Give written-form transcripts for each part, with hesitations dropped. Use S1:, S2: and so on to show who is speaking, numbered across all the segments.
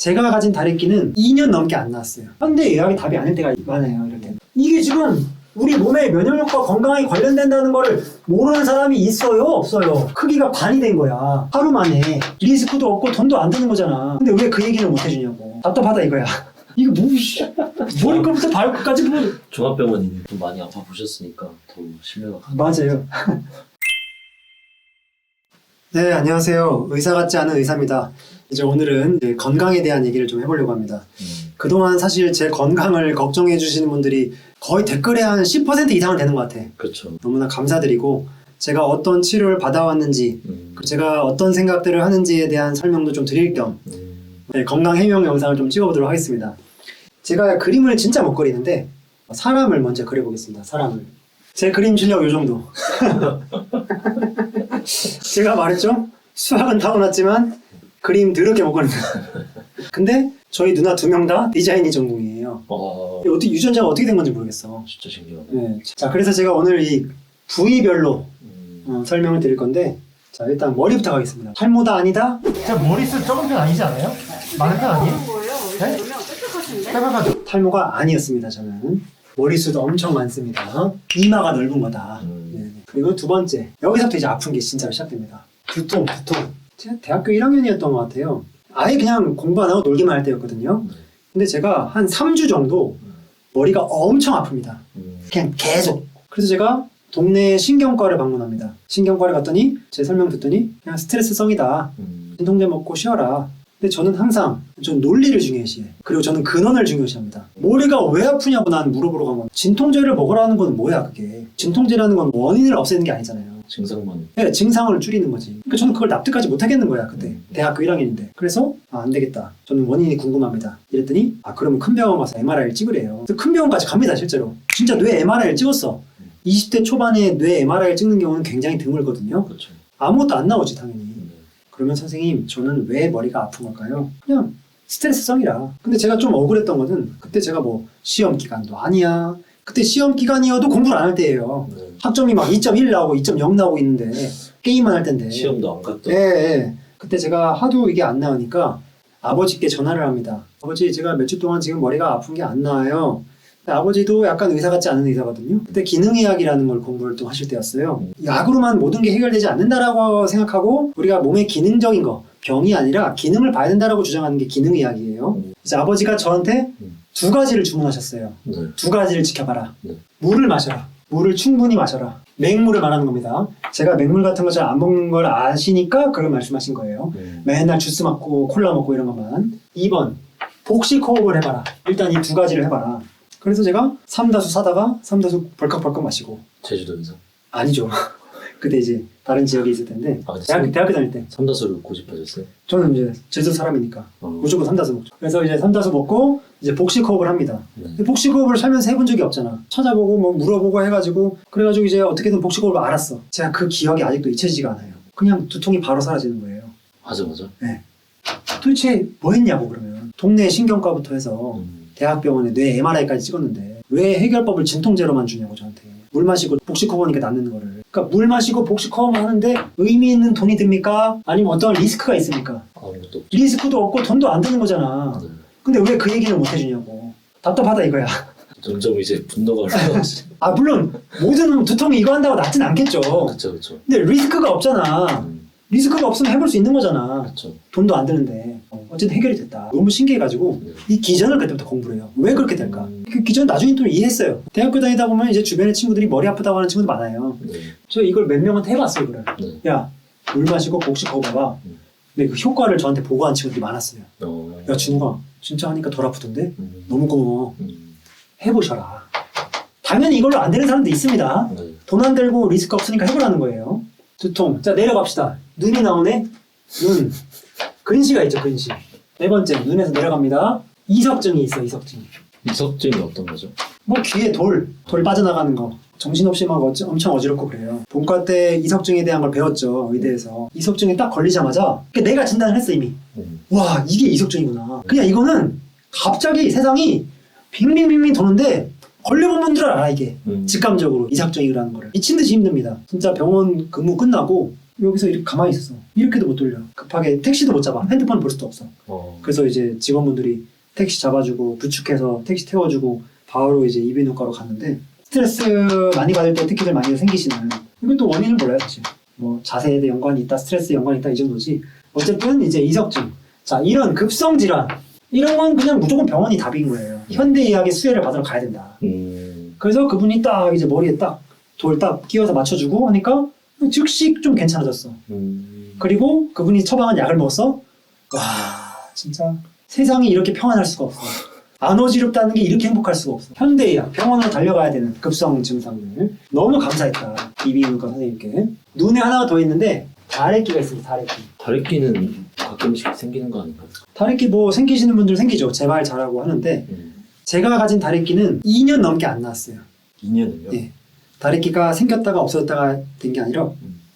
S1: 제가 가진 다래끼는 2년 넘게 안 나왔어요. 현대의학이 답이 아닐 때가 많아요. 이럴 때. 이게 지금 우리 몸의 면역력과 건강에 관련된다는 거를 모르는 사람이 있어요? 없어요? 크기가 반이 된 거야. 하루 만에. 리스크도 없고 돈도 안 드는 거잖아. 근데 왜 그 얘기를 못 해주냐고. 답답하다 이거야. 이거 뭐 머리끝부터 발끝까지 뭐.
S2: 종합병원이 좀 많이 아파 보셨으니까 더 신뢰가 가요.
S1: 맞아요. 네, 안녕하세요. 의사 같지 않은 의사입니다. 이제 오늘은 이제 건강에 대한 얘기를 좀 해보려고 합니다. 그동안 사실 제 건강을 걱정해 주시는 분들이 거의 댓글에 한 10% 이상은 되는 것 같아.
S2: 그렇죠.
S1: 너무나 감사드리고 제가 어떤 치료를 받아왔는지 제가 어떤 생각들을 하는지에 대한 설명도 좀 드릴 겸 네, 건강 해명 영상을 좀 찍어보도록 하겠습니다. 제가 그림을 진짜 못 그리는데 사람을 먼저 그려보겠습니다. 사람을. 제 그림 실력 요 정도. 제가 말했죠? 수학은 타고났지만 그림 더럽게 못 그린다. 근데 저희 누나 2명 다 디자인이 전공이에요. 어떻게 유전자가 어떻게 된 건지 모르겠어.
S2: 진짜 신기하네.
S1: 네. 자, 그래서 제가 오늘 이 부위별로 설명을 드릴 건데, 자, 일단 머리부터 가겠습니다. 탈모다 아니다? 자, 머리숱 적은 편 아니지 않아요? 많은 편 아니에요? 네? 빽빽하죠? 탈모가 아니었습니다. 저는 머리숱 엄청 많습니다. 이마가 넓은 거다. 네. 그리고 두 번째, 여기서부터 이제 아픈 게 진짜로 시작됩니다. 두통. 제가 대학교 1학년이었던 것 같아요. 아예 그냥 공부 안 하고 놀기만 할 때였거든요. 근데 제가 한 3주 정도 머리가 엄청 아픕니다. 그냥 계속. 그래서 제가 동네 신경과를 방문합니다. 신경과를 갔더니 제 설명 듣더니 그냥 스트레스성이다. 진통제 먹고 쉬어라. 근데 저는 항상 전 논리를 중요시해. 그리고 저는 근원을 중요시합니다. 머리가 왜 아프냐고 난 물어보러 간 건 진통제를 먹으라는 건 뭐야 그게. 진통제라는 건 원인을 없애는 게 아니잖아요.
S2: 증상만.
S1: 네, 증상을 줄이는 거지. 그러니까 저는 그걸 납득하지 못하겠는 거야 그때. 대학교 1학년인데. 그래서 안 되겠다. 저는 원인이 궁금합니다. 이랬더니 그러면 큰 병원 가서 MRI를 찍으래요. 그래서 큰 병원까지 갑니다 실제로. 진짜 뇌 MRI를 찍었어. 20대 초반에 뇌 MRI를 찍는 경우는 굉장히 드물거든요.
S2: 그렇죠.
S1: 아무것도 안 나오지 당연히. 그러면 선생님 저는 왜 머리가 아픈 걸까요? 그냥 스트레스성이라. 근데 제가 좀 억울했던 거는 그때 제가 뭐 시험 기간도 아니야. 그때 시험 기간이어도 공부를 안 할 때예요. 학점이 막 2.1 나오고 2.0 나오고 있는데 게임만 할 텐데.
S2: 시험도 안 갔다.
S1: 예. 그때 제가 하도 이게 안 나오니까 아버지께 전화를 합니다. 아버지 제가 몇 주 동안 지금 머리가 아픈 게 안 나와요. 아버지도 약간 의사 같지 않은 의사거든요. 그때 기능의학이라는 걸 공부를 또 하실 때였어요. 약으로만 모든 게 해결되지 않는다라고 생각하고 우리가 몸의 기능적인 거, 병이 아니라 기능을 봐야 된다라고 주장하는 게 기능의학이에요. 이제 아버지가 저한테 2가지를 주문하셨어요. 2가지를 지켜봐라. 물을 마셔라. 물을 충분히 마셔라. 맹물을 말하는 겁니다. 제가 맹물 같은 거 잘 안 먹는 걸 아시니까 그런 말씀하신 거예요. 맨날 주스 먹고 콜라 먹고 이런 것만. 2번, 복식 호흡을 해봐라. 일단 이 2가지를 해봐라. 그래서 제가 삼다수 사다가 삼다수 벌컥벌컥 마시고.
S2: 제주도에서?
S1: 아니죠. 그때 이제 다른 지역에 있을 텐데 대학교 다닐 때
S2: 삼다수를 고집하셨어요?
S1: 저는 이제 제주 사람이니까 무조건 삼다수 먹죠. 그래서 이제 삼다수 먹고 이제 복식 호흡을 합니다. 복식 호흡을 살면서 해본 적이 없잖아. 찾아보고 뭐 물어보고 해가지고 그래가지고 이제 어떻게든 복식 호흡을 알았어. 제가 그 기억이 아직도 잊혀지지가 않아요. 그냥 두통이 바로 사라지는 거예요.
S2: 맞아.
S1: 네. 도대체 뭐 했냐고 그러면 동네 신경과부터 해서 대학병원에 뇌 MRI까지 찍었는데 왜 해결법을 진통제로만 주냐고 저한테. 물 마시고 복식호흡 하니까 낫는 거를. 그러니까 물 마시고 복식호흡 하는데 의미 있는 돈이 듭니까? 아니면 어떤 리스크가 있습니까?
S2: 아무것도 없죠.
S1: 리스크도 없고 돈도 안 드는 거잖아. 근데 왜 그 얘기를 못 해주냐고. 답답하다 이거야.
S2: 점점 이제 분노가 올라오지.
S1: 물론 모든 두통이 이거 한다고 낫진 않겠죠.
S2: 그렇죠.
S1: 근데 리스크가 없잖아. 리스크가 없으면 해볼 수 있는 거잖아.
S2: 그렇죠.
S1: 돈도 안 드는데 어쨌든 해결이 됐다. 너무 신기해가지고 이 기전을 그때부터 공부를 해요. 왜 그렇게 될까? 그 기전 나중에 또 이해했어요. 대학교 다니다 보면 이제 주변에 친구들이 머리 아프다고 하는 친구들 많아요. 저 이걸 몇 명한테 해봤어요. 그래. 야, 물 마시고 복식 호흡 해봐. 근데 그 효과를 저한테 보고한 친구들이 많았어요. 야, 준우가 진짜 하니까 덜 아프던데? 너무 고마워. 해보셔라. 당연히 이걸로 안 되는 사람도 있습니다. 돈 안 들고 리스크 없으니까 해보라는 거예요. 두통. 자, 내려갑시다. 눈이 나오네? 눈. 근시가 있죠, 근시. 4번째, 눈에서 내려갑니다. 이석증이 있어, 이석증.
S2: 이석증이 어떤 거죠?
S1: 뭐 귀에 돌 빠져나가는 거. 정신없이 막 엄청 어지럽고 그래요. 본과 때 이석증에 대한 걸 배웠죠, 의대에서. 이석증에 딱 걸리자마자 내가 진단을 했어, 이미. 와, 이게 이석증이구나. 그냥 이거는 갑자기 세상이 빙빙빙빙 도는데 걸려본 분들은 알아, 이게. 직감적으로 이석증이라는 거를. 미친 듯이 힘듭니다. 진짜 병원 근무 끝나고 여기서 이렇게 가만히 있었어. 이렇게도 못 돌려. 급하게 택시도 못 잡아. 핸드폰 볼 수도 없어. 그래서 이제 직원분들이 택시 잡아주고 부축해서 택시 태워주고 바로 이제 이비인후과로 갔는데, 스트레스 많이 받을 때 특히들 많이 생기시는, 이것도 원인을 몰라요 사실. 뭐 자세에 대해 연관이 있다, 스트레스 연관이 있다 이 정도지. 어쨌든 이제 이석증, 자 이런 급성 질환 이런 건 그냥 무조건 병원이 답인 거예요. 현대의학의 수혜를 받으러 가야 된다. 그래서 그분이 딱 이제 머리에 딱 돌 딱 끼워서 맞춰주고 하니까 즉시 좀 괜찮아졌어. 그리고 그분이 처방한 약을 먹었어. 와 진짜 세상이 이렇게 평안할 수가 없어. 안 어지럽다는 게 이렇게 행복할 수가 없어. 현대의학 병원으로 달려가야 되는 급성 증상들 너무 감사했다 이비인후과 선생님께. 눈에 하나가 더 있는데 다래끼가 있습니다. 다래끼.
S2: 다래끼는 가끔씩 생기는 거 아닌가요?
S1: 다래끼 뭐 생기시는 분들 생기죠. 재발 잘하고 하는데 제가 가진 다래끼는 2년 넘게 안 나왔어요.
S2: 2년은요?
S1: 예. 다래끼가 생겼다가 없어졌다가 된 게 아니라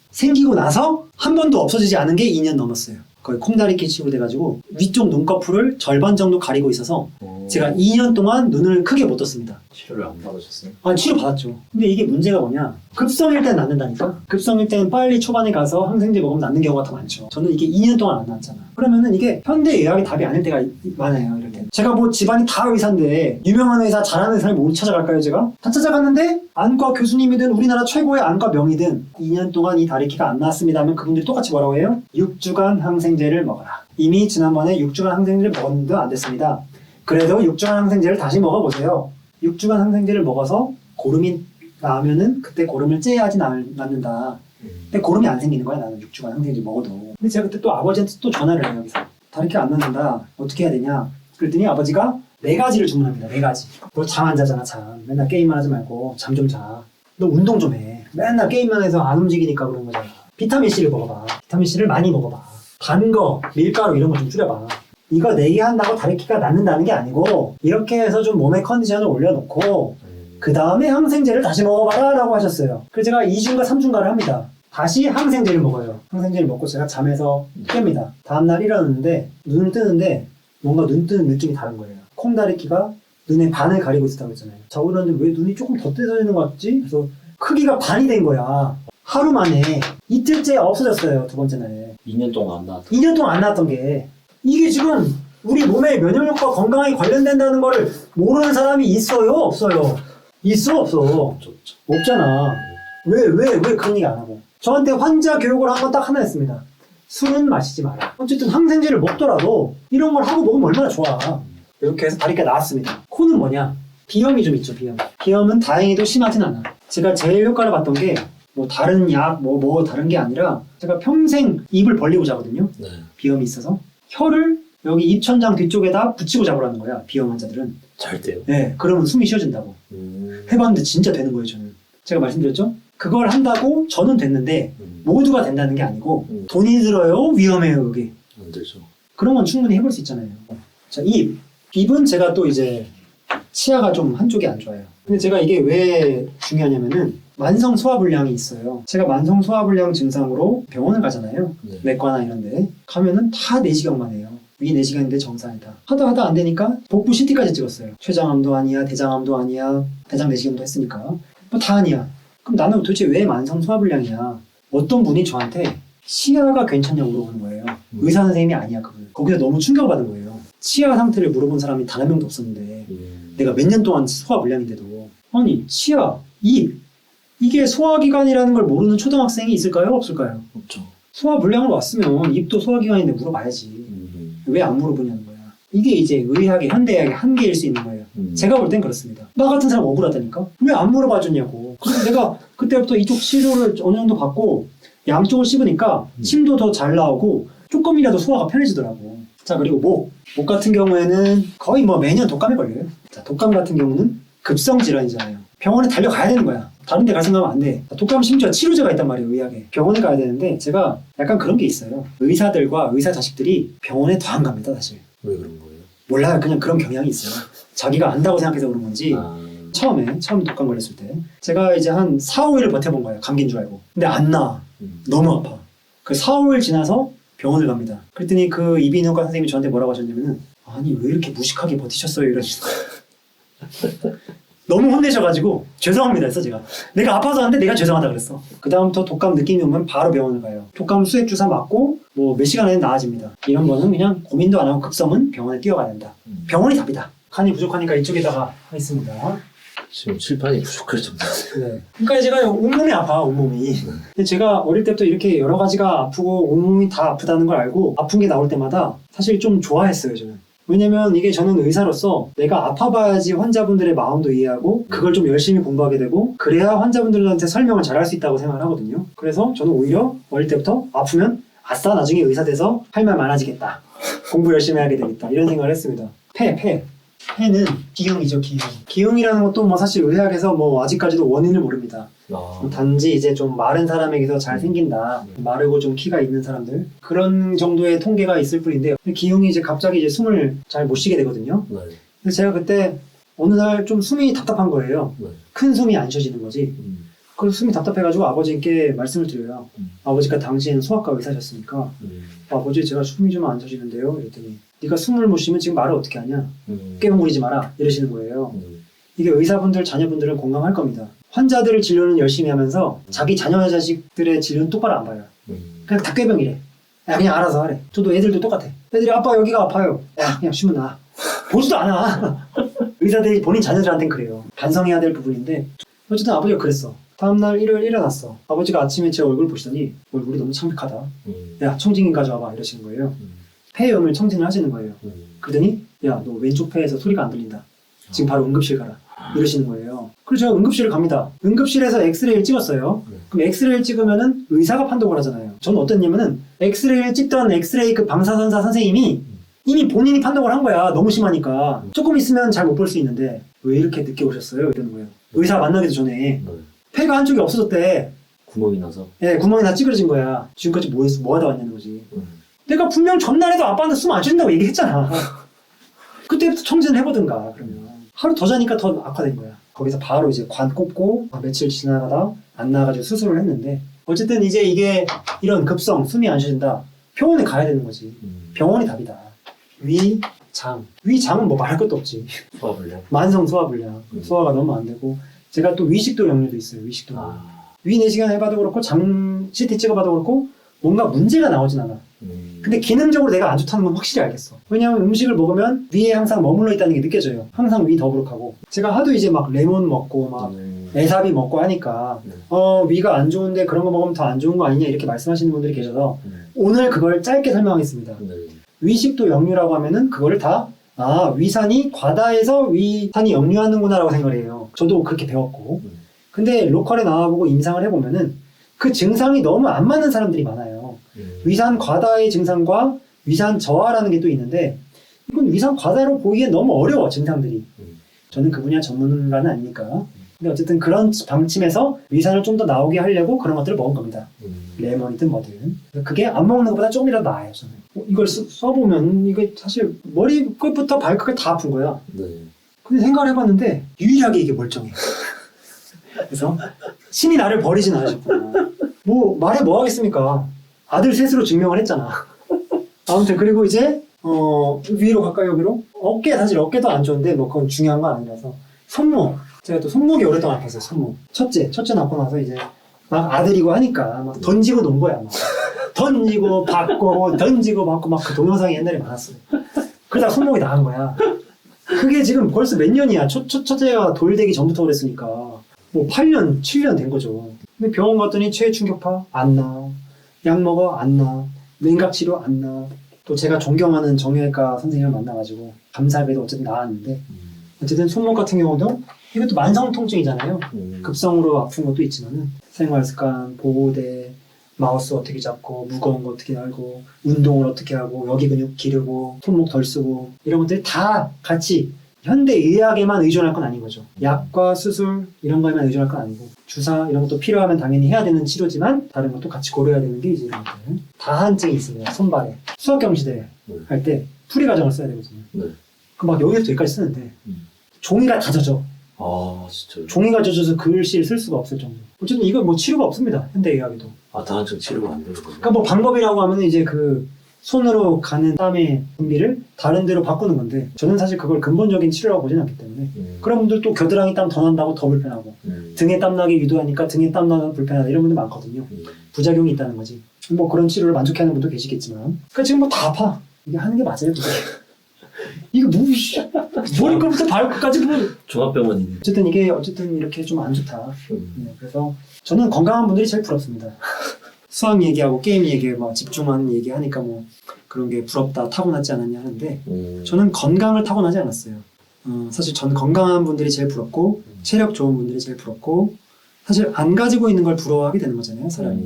S1: 생기고 나서 한 번도 없어지지 않은 게 2년 넘었어요. 거의 콩다리끼 치고 돼가지고 위쪽 눈꺼풀을 절반 정도 가리고 있어서 제가 2년 동안 눈을 크게 못 떴습니다.
S2: 치료를 안 받으셨어요?
S1: 아니 치료 받았죠. 근데 이게 문제가 뭐냐, 급성일 때는 낫는다니까. 급성일 때는 빨리 초반에 가서 항생제 먹으면 낫는 경우가 더 많죠. 저는 이게 2년 동안 안 나왔잖아. 그러면은 이게 현대의학이 답이 아닐 때가 많아요. 이럴 때 제가 뭐 집안이 다 의사인데 유명한 의사 잘하는 사람이 못 찾아갈까요? 제가 다 찾아갔는데 안과 교수님이든 우리나라 최고의 안과 명의든 2년 동안 이 다래끼가 안 나왔습니다 하면 그분들이 똑같이 뭐라고 해요? 6주간 항생제를 먹어라. 이미 지난번에 6주간 항생제를 먹었는데 안 됐습니다. 그래도 6주간 항생제를 다시 먹어보세요. 6주간 항생제를 먹어서 고름이 나오면은 그때 고름을 째야지 낫는다. 근데 고름이 안 생기는 거야, 나는 6주간 항생제 먹어도. 근데 제가 그때 또 아버지한테 또 전화를 해요. 여기서 다래끼가 안 낫는다, 어떻게 해야 되냐. 그랬더니 아버지가 4가지를 주문합니다. 4가지. 너 잠 안 자잖아. 잠 맨날 게임만 하지 말고 잠 좀 자. 너 운동 좀 해. 맨날 게임만 해서 안 움직이니까 그런 거잖아. 비타민C를 먹어봐. 비타민C를 많이 먹어봐. 단 거, 밀가루 이런 거 좀 줄여봐. 이거 4개 한다고 다래끼가 낫는다는 게 아니고 이렇게 해서 좀 몸의 컨디션을 올려놓고 그 다음에 항생제를 다시 먹어봐라 라고 하셨어요. 그래서 제가 2주인가 3주인가를 합니다. 다시 항생제를 먹어요. 항생제를 먹고 제가 잠에서 깹니다. 다음날 일어났는데 눈을 뜨는데 뭔가 눈 뜨는 느낌이 다른 거예요. 콩다래끼가 눈의 반을 가리고 있었다고 했잖아요. 자고 일어났는데 왜 눈이 조금 더 떼져있는 것 같지? 그래서 크기가 반이 된 거야. 하루 만에 이틀째 없어졌어요. 두 번째 날에.
S2: 2년 동안 안 나왔다.
S1: 2년 동안 안 나왔던 게 이게 지금 우리 몸의 면역력과 건강에 관련된다는 거를 모르는 사람이 있어요? 없어요? 있어? 없어? 없잖아. 왜 그런 얘기 안 하고. 저한테 환자 교육을 한 건 딱 하나 했습니다. 술은 마시지 마라. 어쨌든 항생제를 먹더라도 이런 걸 하고 먹으면 얼마나 좋아. 이렇게 해서 다리가 나왔습니다. 코는 뭐냐? 비염이 좀 있죠, 비염. 비염은 다행히도 심하진 않아. 제가 제일 효과를 봤던 게 뭐 다른 약, 뭐 다른 게 아니라 제가 평생 입을 벌리고 자거든요.
S2: 네.
S1: 비염이 있어서. 혀를 여기 입천장 뒤쪽에다 붙이고 자보라는 거야, 비염 환자들은.
S2: 잘 돼요?
S1: 네, 그러면 숨이 쉬어진다고. 해봤는데 진짜 되는 거예요, 저는. 제가 말씀드렸죠? 그걸 한다고 저는 됐는데 모두가 된다는 게 아니고 돈이 들어요? 위험해요, 그게?
S2: 안 되죠.
S1: 그런 건 충분히 해볼 수 있잖아요. 자, 입. 입은 제가 또 이제 치아가 좀 한쪽이 안 좋아요. 근데 제가 이게 왜 중요하냐면은 만성 소화불량이 있어요. 제가 만성 소화불량 증상으로 병원을 가잖아요.
S2: 네.
S1: 내과나 이런 데 가면은 다 내시경만 해요. 위 내시경인데 정상이다. 하다 안 되니까 복부 CT까지 찍었어요. 췌장암도 아니야, 대장암도 아니야, 대장 내시경도 했으니까 뭐 다 아니야. 그럼 나는 도대체 왜 만성 소화불량이야? 어떤 분이 저한테 치아가 괜찮냐고 물어보는 거예요. 의사 선생님이 아니야, 그분. 거기서 너무 충격받은 거예요. 치아 상태를 물어본 사람이 단 한 명도 없었는데 내가 몇 년 동안 소화불량인데도. 아니 치아, 입, 이게 소화기관이라는 걸 모르는 초등학생이 있을까요? 없을까요?
S2: 없죠.
S1: 소화불량을 왔으면 입도 소화기관인데 물어봐야지. 왜 안 물어보냐는 거야. 이게 이제 의학의, 현대의학의 한계일 수 있는 거예요. 제가 볼 땐 그렇습니다. 나 같은 사람 억울하다니까? 왜 안 물어봐줬냐고. 그래서 내가 그때부터 이쪽 치료를 어느 정도 받고 양쪽을 씹으니까 침도 더 잘 나오고 조금이라도 소화가 편해지더라고. 자, 그리고 목 같은 경우에는 거의 뭐 매년 독감에 걸려요. 자, 독감 같은 경우는 급성 질환이잖아요. 병원에 달려가야 되는 거야. 다른 데 갈 생각하면 안 돼. 독감 심지어 치료제가 있단 말이에요, 의학에. 병원에 가야 되는데 제가 약간 그런 게 있어요. 의사들과 의사 자식들이 병원에 더 안 갑니다, 사실.
S2: 왜 그런 거예요?
S1: 몰라요. 그냥 그런 경향이 있어요. 자기가 안다고 생각해서 그런 건지. 처음 독감 걸렸을 때 제가 이제 한 4, 5일을 버텨본 거예요. 감기인 줄 알고. 근데 안 나. 너무 아파. 그 4, 5일 지나서 병원을 갑니다. 그랬더니 그 이비인후과 선생님이 저한테 뭐라고 하셨냐면은 아니 왜 이렇게 무식하게 버티셨어요? 이러시더라고요. 너무 혼내셔가지고 죄송합니다 했어 제가. 내가 아파서 하는데 내가 죄송하다 그랬어. 그 다음부터 독감 느낌이 오면 바로 병원을 가요. 독감 수액 주사 맞고 뭐 몇 시간 안에 나아집니다. 이런 거는 그냥 고민도 안 하고 급성은 병원에 뛰어가야 된다. 병원이 답이다. 칸이 부족하니까 이쪽에다가 하겠습니다.
S2: 지금 칠판이 부족할 정도.
S1: 네. 그러니까 제가 온몸이 아파, 온몸이. 근데 제가 어릴 때부터 이렇게 여러 가지가 아프고 온몸이 다 아프다는 걸 알고 아픈 게 나올 때마다 사실 좀 좋아했어요, 저는. 왜냐면 이게 저는 의사로서 내가 아파봐야지 환자분들의 마음도 이해하고 그걸 좀 열심히 공부하게 되고 그래야 환자분들한테 설명을 잘할 수 있다고 생각을 하거든요. 그래서 저는 오히려 어릴 때부터 아프면 아싸 나중에 의사 돼서 할 말 많아지겠다. 공부 열심히 하게 되겠다. 이런 생각을 했습니다. 폐는 기흉이죠, 기흉. 기흉이라는 것도 뭐 사실 의학에서 뭐 아직까지도 원인을 모릅니다. 단지 이제 좀 마른 사람에게서 잘 생긴다. 마르고 좀 키가 있는 사람들. 그런 정도의 통계가 있을 뿐인데 기흉이 이제 갑자기 이제 숨을 잘 못 쉬게 되거든요.
S2: 네.
S1: 그래서 제가 그때 어느 날 좀 숨이 답답한 거예요.
S2: 네.
S1: 큰 숨이 안 쉬어지는 거지. 그래서 숨이 답답해가지고 아버지께 말씀을 드려요. 아버지가 당시에는 소아과 의사셨으니까 아버지 제가 숨이 좀 안 쉬어지는데요. 이랬더니 네가 숨을 못 쉬면 지금 말을 어떻게 하냐. 깨물이지 마라. 이러시는 거예요. 이게 의사분들, 자녀분들은 공감할 겁니다. 환자들을 진료는 열심히 하면서 자기 자녀 자식들의 진료는 똑바로 안 봐요. 그냥 다 꾀병이래. 야 그냥 알아서 하래. 저도 애들도 똑같아. 애들이 아빠 여기가 아파요. 야 그냥 쉬면 나. 보지도 않아. 의사들이 본인 자녀들한테는 그래요. 반성해야 될 부분인데 어쨌든 아버지가 그랬어. 다음날 일요일 일어났어. 아버지가 아침에 제 얼굴 보시더니 얼굴이 너무 창백하다. 야 청진기 가져와봐 이러시는 거예요. 폐염을 청진을 하시는 거예요. 그러더니 야 너 왼쪽 폐에서 소리가 안 들린다. 지금 바로 응급실 가라. 이러시는 거예요. 그래서 제가 응급실을 갑니다. 응급실에서 엑스레이를 찍었어요. 그럼 엑스레이를 찍으면은 의사가 판독을 하잖아요. 저는 어땠냐면은 엑스레이를 찍던 엑스레이 그 방사선사 선생님이 이미 본인이 판독을 한 거야. 너무 심하니까. 조금 있으면 잘 못 볼 수 있는데 왜 이렇게 늦게 오셨어요? 이러는 거예요. 의사 만나기도 전에 폐가 한쪽이 없어졌대.
S2: 구멍이 나서.
S1: 예, 구멍이 다 찌그러진 거야. 지금까지 뭐 했어? 뭐 하다 왔냐는 거지. 내가 분명 전날에도 아빠한테 숨 안 쉬는다고 얘기했잖아. 그때부터 청진을 해보든가 그러면. 하루 더 자니까 더 악화된 거야. 거기서 바로 이제 관 꼽고 며칠 지나가다 안 나가지고 수술을 했는데 어쨌든 이제 이게 이런 급성 숨이 안 쉬진다. 병원에 가야 되는 거지. 병원이 답이다. 위, 장. 위, 장은 뭐 말할 것도 없지.
S2: 소화불량.
S1: 만성 소화불량. 소화가 너무 안 되고 제가 또 위식도 역류도 있어요. 위식도. 위 내시경 해봐도 그렇고 장 CT 찍어봐도 그렇고 뭔가 문제가 나오진 않아. 근데 기능적으로 내가 안 좋다는 건 확실히 알겠어. 왜냐하면 음식을 먹으면 위에 항상 머물러 있다는 게 느껴져요. 항상 위 더부룩하고. 제가 하도 이제 막 레몬 먹고 막 에사비 먹고 하니까 위가 안 좋은데 그런 거 먹으면 더 안 좋은 거 아니냐 이렇게 말씀하시는 분들이 계셔서 오늘 그걸 짧게 설명하겠습니다. 위식도 역류라고 하면은 그거를 다 위산이 과다해서 위산이 역류하는구나 라고 생각을 해요. 저도 그렇게 배웠고. 근데 로컬에 나와보고 임상을 해보면은 그 증상이 너무 안 맞는 사람들이 많아요. 위산 과다의 증상과 위산 저하라는 게 또 있는데 이건 위산 과다로 보기엔 너무 어려워 증상들이. 저는 그 분야 전문가는 아니니까. 근데 어쨌든 그런 방침에서 위산을 좀 더 나오게 하려고 그런 것들을 먹은 겁니다. 레몬이든 뭐든. 그게 안 먹는 것보다 조금이라도 나아요 저는. 이걸 써보면 이게 사실 머리 끝부터 발끝까지 다 아픈 거야. 근데 생각을 해봤는데 유일하게 이게 멀쩡해. 그래서 신이 나를 버리진 않으셨구나. 뭐 말해 뭐 하겠습니까. 아들 셋으로 증명을 했잖아. 아무튼 그리고 이제 위로 갈까요 여기로? 사실 어깨도 안 좋은데 뭐 그건 중요한 건 아니라서 손목. 제가 또 손목이 오랫동안 아팠어요. 손목. 첫째 낳고 나서 이제 막 아들이고 하니까 막 던지고 논 거야. 막. 던지고 받고 던지고 받고 막 그 동영상이 옛날에 많았어요. 그러다 손목이 나간 거야. 그게 지금 벌써 몇 년이야. 첫째가 돌되기 전부터 그랬으니까 뭐 8년 7년 된 거죠. 근데 병원 갔더니 최충격파 안 나. 약 먹어 안 나. 냉각 치료 안 나. 또 제가 존경하는 정형외과 선생님을 만나가지고 감사하게도 어쨌든 나았는데 어쨌든 손목 같은 경우도 이것도 만성 통증이잖아요. 급성으로 아픈 것도 있지만은 생활습관, 보호대, 마우스 어떻게 잡고 무거운 거 어떻게 알고 운동을 어떻게 하고 여기 근육 기르고 손목 덜 쓰고 이런 것들이 다 같이 현대의학에만 의존할 건 아닌 거죠. 약과 수술 이런 거에만 의존할 건 아니고 주사 이런 것도 필요하면 당연히 해야 되는 치료지만 다른 것도 같이 고려해야 되는 게 이제 이런 것들. 다한증이 있습니다. 손발에. 수학경시대 할 때 풀이 과정을 써야 되거든요. 그럼 막 여기부터 여기까지 쓰는데 종이가 다 젖어.
S2: 진짜요?
S1: 종이가 젖어서 글씨를 쓸 수가 없을 정도. 어쨌든 이건 뭐 치료가 없습니다. 현대의학에도.
S2: 다한증 치료가 안 되는 거예요?
S1: 그러니까 뭐 방법이라고 하면 이제 그 손으로 가는 땀의 분비를 다른 데로 바꾸는 건데 저는 사실 그걸 근본적인 치료라고 보지는 않기 때문에 그런 분들 또 겨드랑이 땀 더 난다고 더 불편하고 등에 땀 나게 유도하니까 등에 땀 나면 불편하다 이런 분들 많거든요. 부작용이 있다는 거지. 뭐 그런 치료를 만족해하는 분도 계시겠지만 그러니까 지금 뭐 다 아파. 이게 하는 게 맞아요. 그게. 이거 뭐 머리끝부터 발끝까지 뭐
S2: 종합병원이네.
S1: 어쨌든 이게 어쨌든 이렇게 좀 안 좋다. 네, 그래서 저는 건강한 분들이 제일 부럽습니다. 수학 얘기하고 게임 얘기에 막 집중하는 얘기하니까 뭐 그런 게 부럽다 타고나지 않았냐 하는데 저는 건강을 타고나지 않았어요. 사실 전 건강한 분들이 제일 부럽고 체력 좋은 분들이 제일 부럽고 사실 안 가지고 있는 걸 부러워하게 되는 거잖아요, 사람이.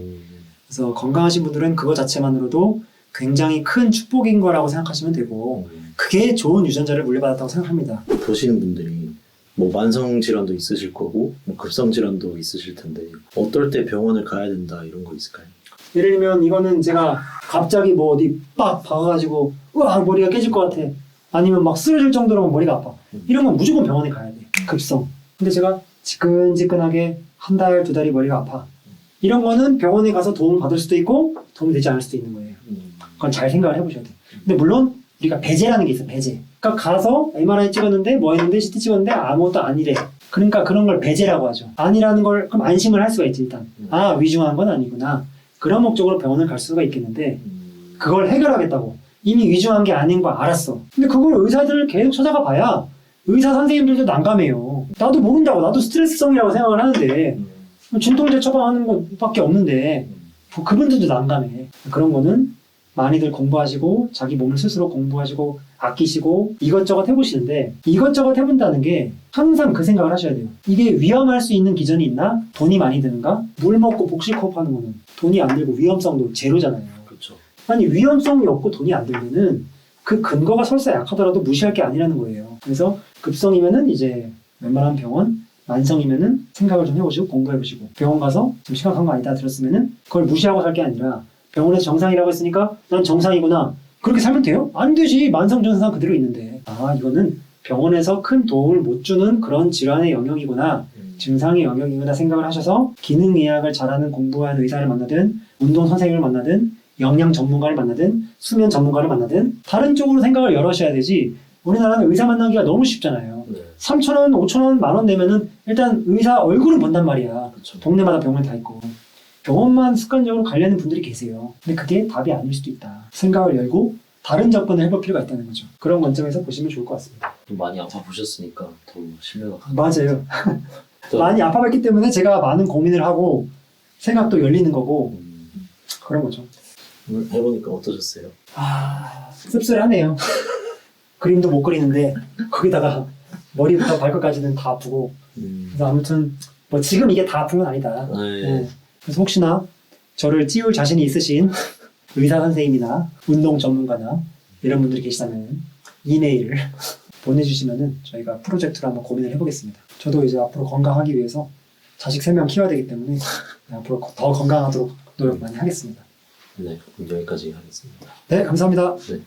S1: 그래서 건강하신 분들은 그거 자체만으로도 굉장히 큰 축복인 거라고 생각하시면 되고 그게 좋은 유전자를 물려받았다고 생각합니다.
S2: 보시는 분들이 뭐 만성 질환도 있으실 거고 뭐 급성 질환도 있으실 텐데 어떨 때 병원을 가야 된다 이런 거 있을까요?
S1: 예를 들면 이거는 제가 갑자기 뭐 어디 빡 박아가지고 우와 머리가 깨질 것 같아. 아니면 막 쓰러질 정도로 머리가 아파. 이런 건 무조건 병원에 가야 돼. 급성. 근데 제가 지끈지끈하게 한 달, 두 달이 머리가 아파. 이런 거는 병원에 가서 도움을 받을 수도 있고 도움이 되지 않을 수도 있는 거예요. 그건 잘 생각을 해보셔야 돼요. 근데 물론 우리가 배제라는 게 있어요. 배제. 그러니까 가서 MRI 찍었는데 뭐 했는데 CT 찍었는데 아무것도 아니래. 그러니까 그런 걸 배제라고 하죠. 아니라는 걸 그럼 안심을 할 수가 있지 일단. 아 위중한 건 아니구나. 그런 목적으로 병원을 갈 수가 있겠는데 그걸 해결하겠다고. 이미 위중한 게 아닌 거 알았어. 근데 그걸 의사들을 계속 찾아가 봐야 의사 선생님들도 난감해요. 나도 모른다고. 나도 스트레스성이라고 생각을 하는데 진통제 처방하는 것밖에 없는데 그분들도 난감해. 그런 거는 많이들 공부하시고 자기 몸을 스스로 공부하시고 아끼시고 이것저것 해보시는데 이것저것 해본다는 게 항상 그 생각을 하셔야 돼요. 이게 위험할 수 있는 기전이 있나? 돈이 많이 드는가? 물 먹고 복식호흡 하는 거는 돈이 안 들고 위험성도 제로잖아요.
S2: 그렇죠.
S1: 아니 위험성이 없고 돈이 안 들면은 그 근거가 설사 약하더라도 무시할 게 아니라는 거예요. 그래서 급성이면은 이제 웬만한 병원, 만성이면은 생각을 좀 해보시고 공부해보시고 병원 가서 좀 심각한 거 아니다 들었으면은 그걸 무시하고 살 게 아니라 병원에서 정상이라고 했으니까 난 정상이구나. 그렇게 살면 돼요? 안 되지. 만성 증상 그대로 있는데. 아 이거는 병원에서 큰 도움을 못 주는 그런 질환의 영역이구나. 증상의 영역이구나 생각을 하셔서 기능의학을 잘하는 공부한 의사를 만나든 운동 선생님을 만나든 영양 전문가를 만나든 수면 전문가를 만나든 다른 쪽으로 생각을 열어셔야 되지. 우리나라는 의사 만나기가 너무 쉽잖아요. 3,000원, 5,000원, 만원 내면은 일단 의사 얼굴은 본단 말이야.
S2: 그쵸.
S1: 동네마다 병원 다 있고. 병원만 습관적으로 가려는 분들이 계세요. 근데 그게 답이 아닐 수도 있다. 생각을 열고 다른 접근을 해볼 필요가 있다는 거죠. 그런 관점에서 보시면 좋을 것 같습니다.
S2: 좀 많이 아파 보셨으니까 더 신뢰가 가요.
S1: 맞아요.
S2: 또-
S1: 많이 아파봤기 때문에 제가 많은 고민을 하고 생각도 열리는 거고 그런 거죠.
S2: 오늘 해보니까 어떠셨어요?
S1: 씁쓸하네요. 그림도 못 그리는데 거기다가 머리부터 발끝까지는 다 아프고 그래서 아무튼 뭐 지금 이게 다 아픈 건 아니다.
S2: 네.
S1: 네. 그래서 혹시나 저를 찌울 자신이 있으신 의사 선생님이나 운동 전문가나 이런 분들이 계시다면 이메일을 보내주시면은 저희가 프로젝트로 한번 고민을 해보겠습니다. 저도 이제 앞으로 건강하기 위해서 자식 3명 키워야 되기 때문에 앞으로 더 건강하도록 노력 많이 하겠습니다.
S2: 네, 그럼 여기까지 하겠습니다.
S1: 네, 감사합니다.
S2: 네.